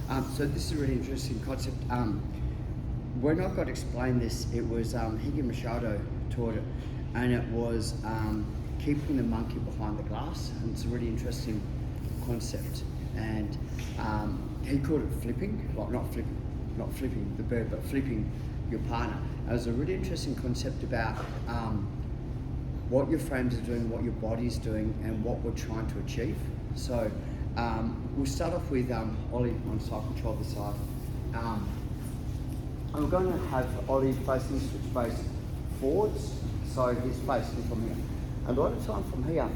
So this is a really interesting concept. When I got explained this, it was Higi Machado taught it, and it was keeping the monkey behind the glass, and it's a really interesting concept. And he called it flipping, well, not flipping the bird, but flipping your partner. It was a really interesting concept about what your frames are doing, what your body's doing, and what we're trying to achieve. So we'll start off with Ollie on side control this side. I'm going to have Ollie facing switch base forwards, so he's facing from here. And a lot of time from here,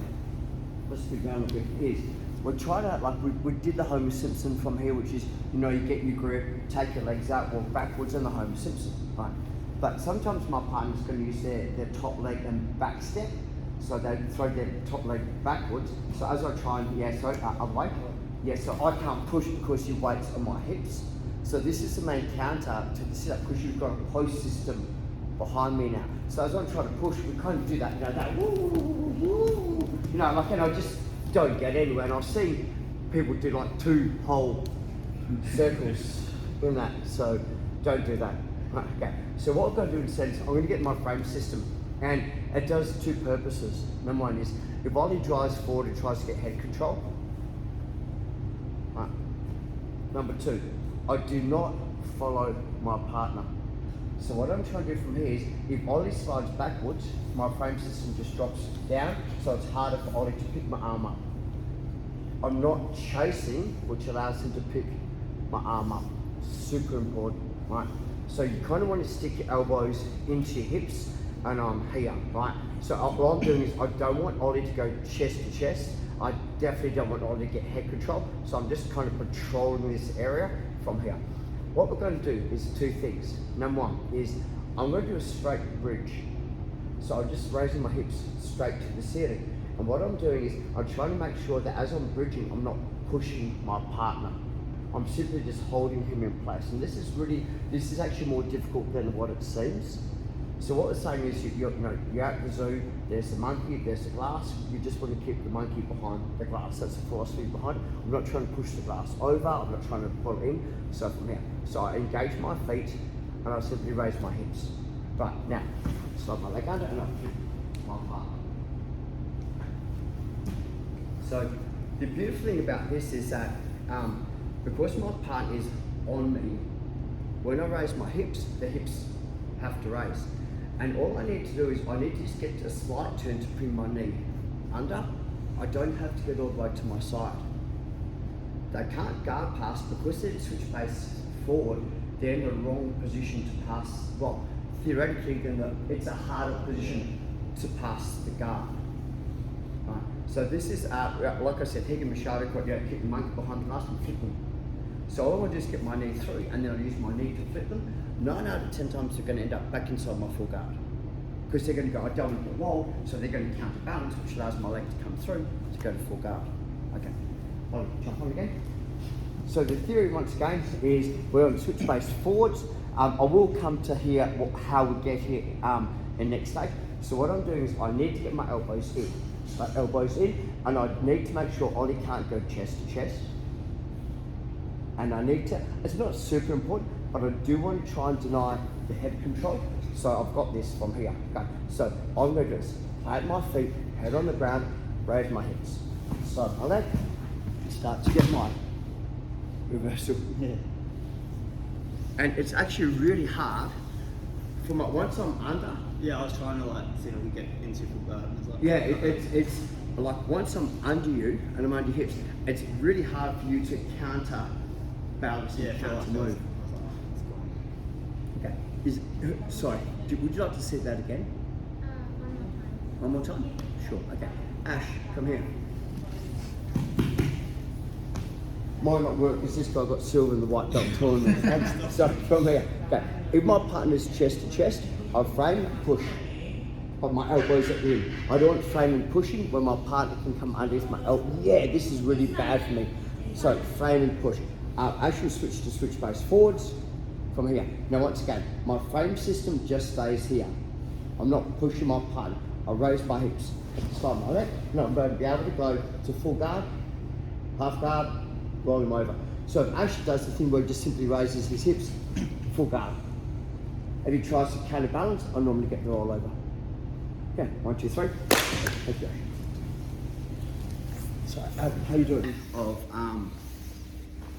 let's do down a bit, is we're trying to, like we did the Homer Simpson from here, which is, you know, you get your grip, take your legs out, walk backwards, and the Homer Simpson, right? But sometimes my partner's going to use their top leg and back step, so they throw their top leg backwards. So as I try and, awake, so I can't push because your weight's on my hips. So this is the main counter to the sit-up, because you've got a post system behind me now. So as I try to push, we kind of do that, that woo, woo, and I just don't get anywhere. And I've seen people do like 2 whole circles in that, so don't do that. Right, okay, so what I'm going to do instead is I'm going to get my frame system, and it does 2 purposes. Number one is, if Ollie drives forward and tries to get head control. Right. Number 2, I do not follow my partner. So what I'm trying to do from here is, if Ollie slides backwards, my frame system just drops down, so it's harder for Ollie to pick my arm up. I'm not chasing, which allows him to pick my arm up. Super important, right? So you kind of want to stick your elbows into your hips, and I'm here, right? So what I'm doing is, I don't want Ollie to go chest to chest. I definitely don't want Ollie to get head control. So I'm just kind of patrolling this area from here. What we're going to do is 2 things. Number 1 is, I'm going to do a straight bridge. So I'm just raising my hips straight to the ceiling. And what I'm doing is, I'm trying to make sure that as I'm bridging, I'm not pushing my partner. I'm simply just holding him in place. And this is actually more difficult than what it seems. So what we're saying is, you're at the zoo, there's the monkey, there's the glass, you just want to keep the monkey behind the glass. That's the philosophy behind it. I'm not trying to push the glass over, I'm not trying to pull it in. So from here, so I engage my feet, and I simply raise my hips. Right, now, slide my leg under, and I kick my partner. So the beautiful thing about this is that, because my partner is on me, when I raise my hips, the hips have to raise. And all I need to do is, I need to just get a slight turn to bring my knee under. I don't have to get all the way to my side. They can't guard pass, because they switch base forward, they're in the wrong position to pass. Well, theoretically, then it's a harder position to pass the guard. Right. So this is, like I said, Higi Machado, keep the monkey behind the glass and flip them. So all I want to do is get my knee through, and then I'll use my knee to flip them. 9 out of 10 times they're going to end up back inside my full guard, because they're going to go, I don't want to hit the wall, so they're going to counterbalance, which allows my leg to come through to go to full guard. Okay, I'll jump on again. So the theory, once again, is we're on switch base forwards. I will come to here how we get here in next stage. So what I'm doing is, I need to get my elbows in. And I need to make sure Ollie can't go chest to chest. And I need to, it's not super important, but I do want to try and deny the head control. So I've got this from here. Okay, so I'm going to do this. At my feet, head on the ground, raise my hips. So my leg, start to get my reversal. Yeah. And it's actually really hard for my, once I'm under. Yeah, I was trying to we get into full guard. It's like, once I'm under you and I'm under your hips, it's really hard for you to counter balance and counter move. Okay. Sorry, would you like to say that again? One more time? Sure, okay. Ash, come here. Might not work because this guy got silver in the white belt tournament. So from here, okay. If my partner's chest to chest, I frame and push. But my elbows are in. I don't want frame and pushing when my partner can come underneath my elbow. Yeah, this is really bad for me. So frame and push. Ash will switch to switch base forwards from here. Now once again, my frame system just stays here. I'm not pushing my partner. I raise my hips. Slide my leg. No, I'm going to be able to go to full guard, half guard, roll him over. So if Ash does the thing where he just simply raises his hips, full guard. If he tries to counterbalance, I normally get the roll over. Okay, 1, 2, 3. Thank you. So how you doing? Of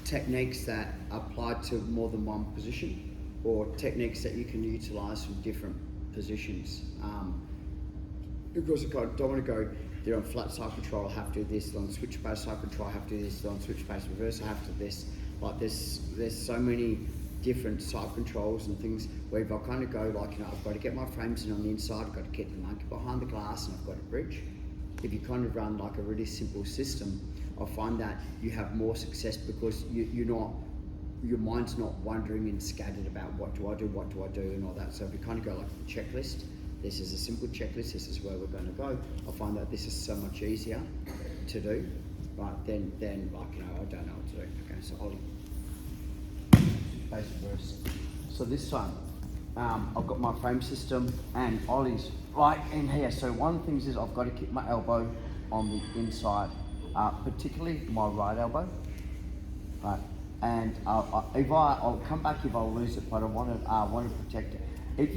techniques that apply to more than one position, or techniques that you can utilise from different positions. Because I don't want to go there on flat side control, I have to do this, on switch base side control, I have to do this, on switch base reverse, I have to do this. Like there's so many different side controls and things where if I kind of go like, I've got to get my frames in on the inside, I've got to get the monkey behind the glass, and I've got to bridge. If you kind of run like a really simple system, I find that you have more success because your mind's not wandering and scattered about what do I do, and all that. So if you kind of go like a checklist, this is a simple checklist, this is where we're going to go. I find that this is so much easier to do, right? Then like, I don't know what to do. Okay, so Ollie, base reverse. So this time, I've got my frame system and Ollie's right in here. So one of the things is I've got to keep my elbow on the inside, particularly my right elbow, right? And I'll come back if I lose it, but I want to protect it. If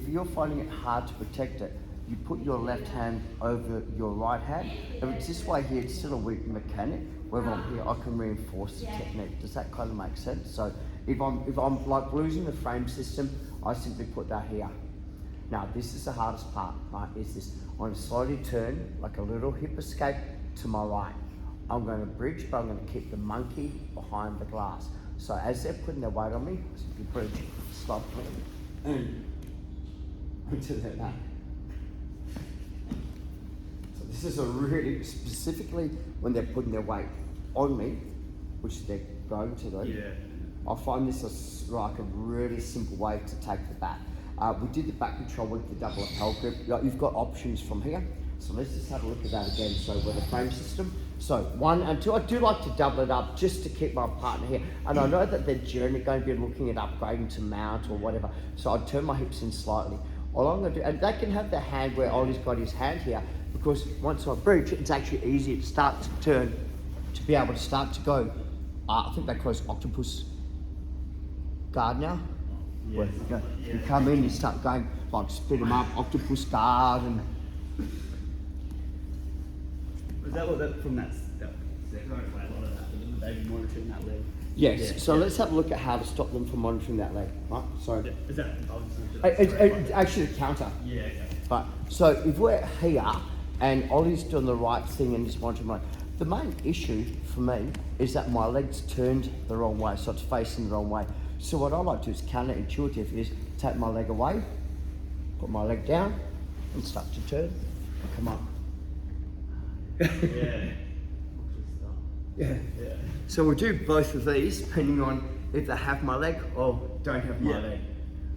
you're finding it hard to protect it, you put your left hand over your right hand. If it's this way here, it's still a weak mechanic. Wherever I'm here, I can reinforce the technique. Does that kind of make sense? So if I'm like losing the frame system, I simply put that here. Now this is the hardest part, right? Is this? I'm going to slowly turn like a little hip escape to my right. I'm going to bridge, but I'm going to keep the monkey behind the glass. So as they're putting their weight on me, I simply bridge, slide, and into their back. So this is a really, specifically when they're putting their weight on me, which they're going to do. Yeah. I find this is like a really simple way to take the back. We did the back control with the double lapel grip. You've got options from here. So let's just have a look at that again. So with the frame system. So 1 and 2, I do like to double it up just to keep my partner here. And I know that they're generally going to be looking at upgrading to mount or whatever. So I'd turn my hips in slightly. All I'm going to do, and they can have the hand where Ollie's got his hand here, because once I bridge, it's actually easier to start to turn, to be able to start to go. I think they call it octopus guard now. Yeah. Where you come in, you start going like split them up, octopus guard, and Was that what that from that second one? A lot of that. They've been monitoring that leg. yes. Yeah. So let's have a look at how to stop them from monitoring that leg. Right. So Yeah. Is that? it's actually a counter. Yeah. Okay. Right. So if we're here and Ollie's doing the right thing and just monitoring my, the main issue for me is that my leg's turned the wrong way, so it's facing the wrong way. So what I like to do is counterintuitive is take my leg away, put my leg down, and start to turn and come up. Yeah. Yeah. Yeah. So we'll do both of these depending on if they have my leg or don't have my Yeah. leg.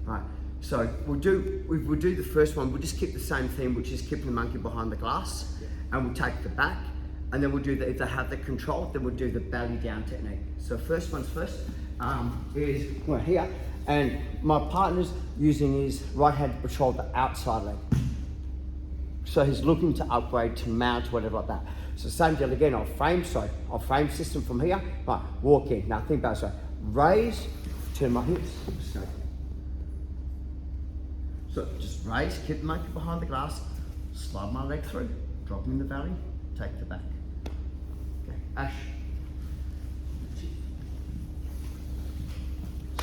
Right. So we'll do the first one. We'll just keep the same theme, which is keeping the monkey behind the glass, and we'll take the back, and then we'll do if they have the control, then we'll do the belly down technique. So first one's first is we're here, and my partner's using his right hand to patrol the outside leg. So he's looking to upgrade to mount, whatever like that. So same deal again, I'll frame system from here, right, walk in. Now think about it, so raise, turn my hips, straight. So just raise, keep the monkey behind the glass, slide my leg through, drop him in the valley, take the back. Okay, Ash.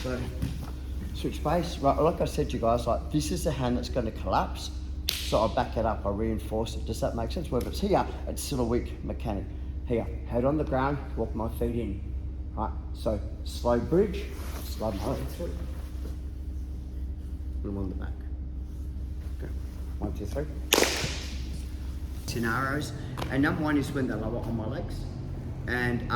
So switch base, right, like I said to you guys, like this is the hand that's going to collapse. So I back it up, I reinforce it. Does that make sense? Whether it's here, it's still a weak mechanic. Here, head on the ground, walk my feet in. Right, so slow bridge, slide my leg through. And I'm on the back. Okay, 1, 2, 3. Scenarios, and number one is when they're lower on my legs. And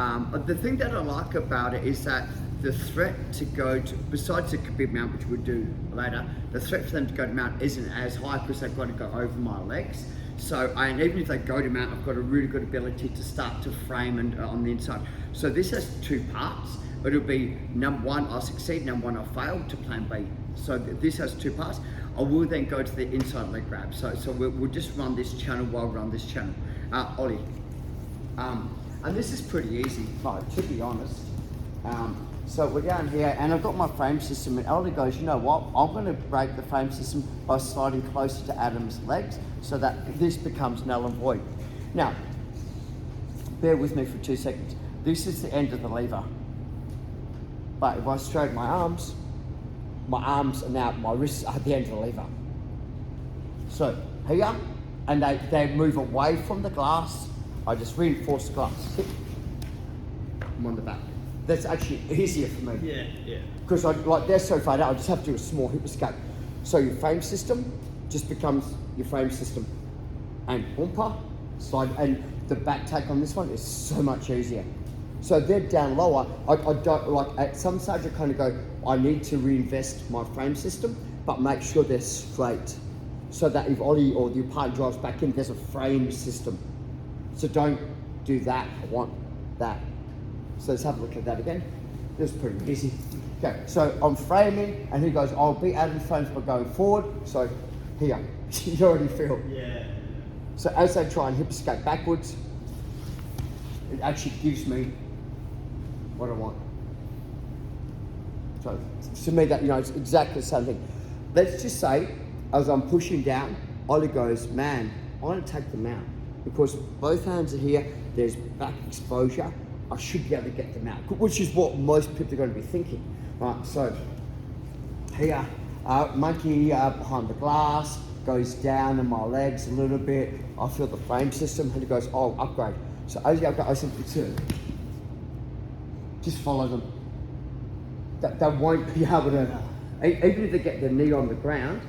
the thing that I like about it is that the threat to go to, besides the big mount, which we'll do later, the threat for them to go to mount isn't as high because they've got to go over my legs. So, and even if they go to mount, I've got a really good ability to start to frame and on the inside. So this has 2 parts. It'll be number 1, I'll succeed, number 1, I'll fail, to plan B. So this has 2 parts. I will then go to the inside leg grab. So we'll just run this channel while we run this channel. Ollie. And this is pretty easy, but to be honest, So we're down here, and I've got my frame system, and Ollie goes, you know what, I'm going to break the frame system by sliding closer to Adam's legs so that this becomes null and void. Now, bear with me for 2 seconds. This is the end of the lever. But if I straighten my arms are now, my wrists are at the end of the lever. So here, and they move away from the glass. I just reinforce the glass. I'm on the back. That's actually easier for me. Yeah, yeah. Because they're so far out, I just have to do a small hip escape. So your frame system just becomes your frame system. And umpa, slide, and the back take on this one is so much easier. So they're down lower. I don't, like at some stage I kind of go, I need to reinvest my frame system, but make sure they're straight. So that if Ollie or your partner drives back in, there's a frame system. So don't do that, I want that. So let's have a look at that again. This is pretty easy. Okay, so I'm framing, and he goes, I'll beat Adam's frames by going forward. So here, you already feel. Yeah. So as they try and hip escape backwards, it actually gives me what I want. So to me, that, you know, it's exactly the same thing. Let's just say, as I'm pushing down, Ollie goes, man, I want to take them out because both hands are here. There's back exposure. I should be able to get them out, which is what most people are going to be thinking, right? So here, monkey behind the glass, goes down in my legs a little bit. I feel the frame system, and he goes, oh, upgrade. So as you upgrade, I said, just follow them. They won't be able to, even if they get their knee on the ground,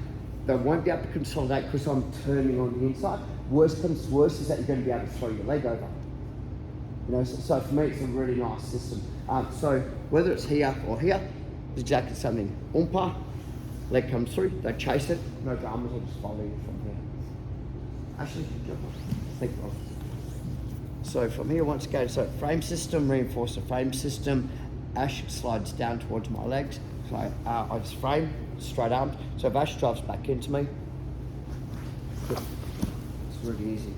they won't be able to consolidate because I'm turning on the inside. Worst comes to worst is that you're going to be able to throw your leg over. You know, so for me, it's a really nice system. So whether it's here or here, it's exactly something. Umpa, leg comes through, they chase it, no dramas, I'll just follow you from here. Actually, think of. So from here, once again, so frame system, reinforce the frame system. Ash slides down towards my legs. So I just frame, straight arms. So if Ash drives back into me, it's really easy.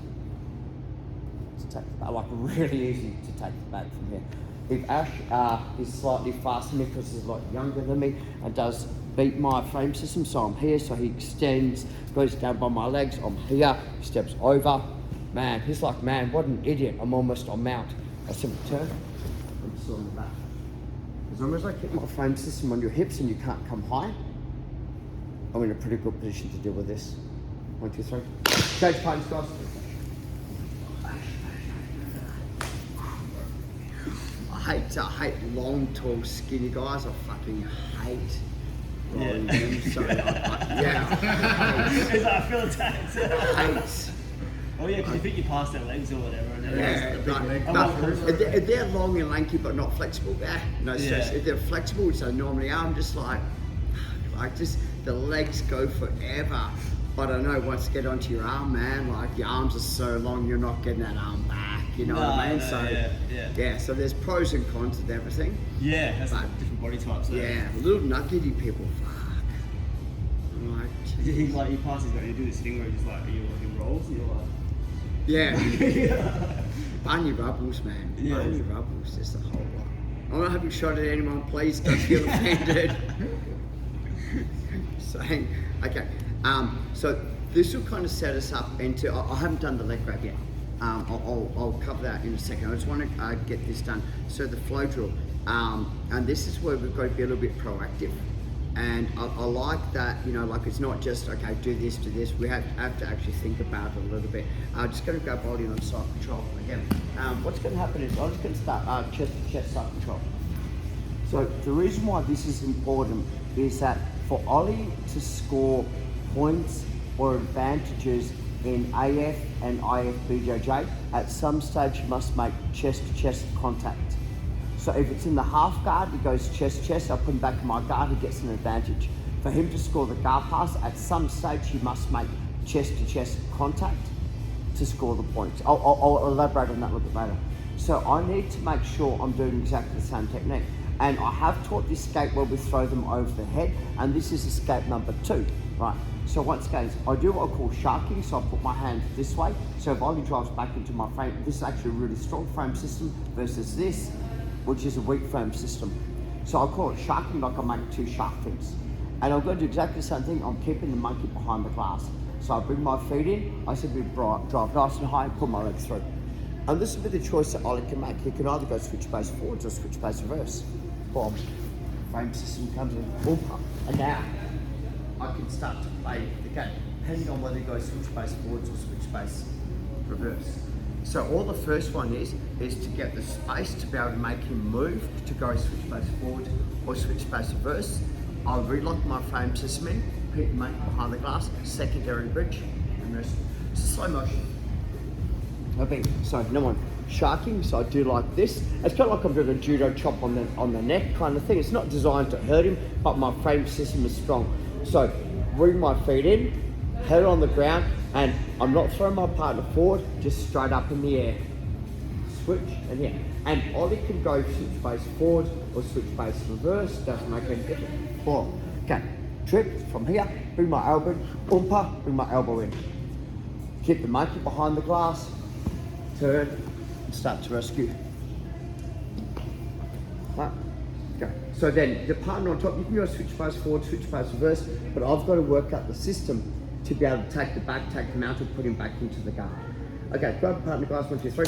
Really easy to take the back from here. If Ash is slightly faster than me because he's a lot younger than me and does beat my frame system, so I'm here, so he extends, goes down by my legs, I'm here, steps over. Man, he's like, man, what an idiot, I'm almost on mount. I simply turn, I'm still on the back. As long as I keep my frame system on your hips and you can't come high, I'm in a pretty good position to deal with this. 1, 2, 3. Change planes, guys. I hate long, tall, skinny guys. I fucking hate rolling them. So I feel attacked. Hate. Oh yeah, because you think you pass their legs or whatever. And if they're long and lanky but not flexible, no stress. Yeah. If they're flexible, which they normally are, I'm just like just the legs go forever. But I know once you get onto your arm, man, like your arms are so long, you're not getting that arm back. You know what I mean? So so there's pros and cons with everything. Yeah, has different body types. Yeah, little nuggety people, fuck. I'm like, He passes, you do this thing where he's like, he rolls, and you're like, yeah. Bunny rubbles, man. Yeah. Bunny rubbles, just the whole lot. I'm not having shot at anyone, please don't feel offended. Saying, okay, so this will kind of set us up into, I haven't done the leg grab yet. I'll cover that in a second. I just want to get this done. So the flow drill, and this is where we've got to be a little bit proactive. And I like that, you know, like it's not just, okay, do this. We have to actually think about it a little bit. I'm just going to grab Ollie on side control again. What's going to happen is I'm just going to start chest to chest side control. So the reason why this is important is that for Ollie to score points or advantages in AF and IFBJJ, at some stage you must make chest-to-chest contact. So if it's in the half guard, he goes chest-chest, I put him back in my guard, he gets an advantage. For him to score the guard pass, at some stage he must make chest-to-chest contact to score the points. I'll elaborate on that a little bit later. So I need to make sure I'm doing exactly the same technique. And I have taught this escape where we throw them over the head, and this is escape number 2, right? So once again, I do what I call sharking, so I put my hand this way. So if Ollie drives back into my frame, this is actually a really strong frame system versus this. which is a weak frame system. So I call it sharking, like I make two shark fins. And I'm going to do exactly the same thing. I'm keeping the monkey behind the glass. So I bring my feet in, I simply drive nice and high and put my legs through. And this will be the choice that Ollie can make. He can either go switch base forwards or switch base reverse. Boom. Frame system comes in, boom, up. And now I can start to play the game, depending on whether he goes switch base forwards or switch base reverse. So all the first one is to get the space to be able to make him move to go switch base forward or switch base reverse. I'll relock my frame system in, keep the monkey behind the glass, secondary bridge, and rest. Slow motion. Okay, so no one sharking, so I do like this. It's kind of like I'm doing a judo chop on the neck kind of thing. It's not designed to hurt him, but my frame system is strong. So bring my feet in, head on the ground, and I'm not throwing my partner forward, just straight up in the air. Switch and yeah. And Ollie can go switch base forward or switch base reverse, doesn't make any difference. Four. Okay, trick from here, bring my elbow in, oompa, bring my elbow in. Keep the monkey behind the glass, turn, and start to rescue. Right, go. So then the partner on top, you can go switch base forward, switch base reverse, but I've got to work out the system to be able to take the back, take the mounted, put him back into the guard. Okay, grab the partner glass, 1, 2, 3.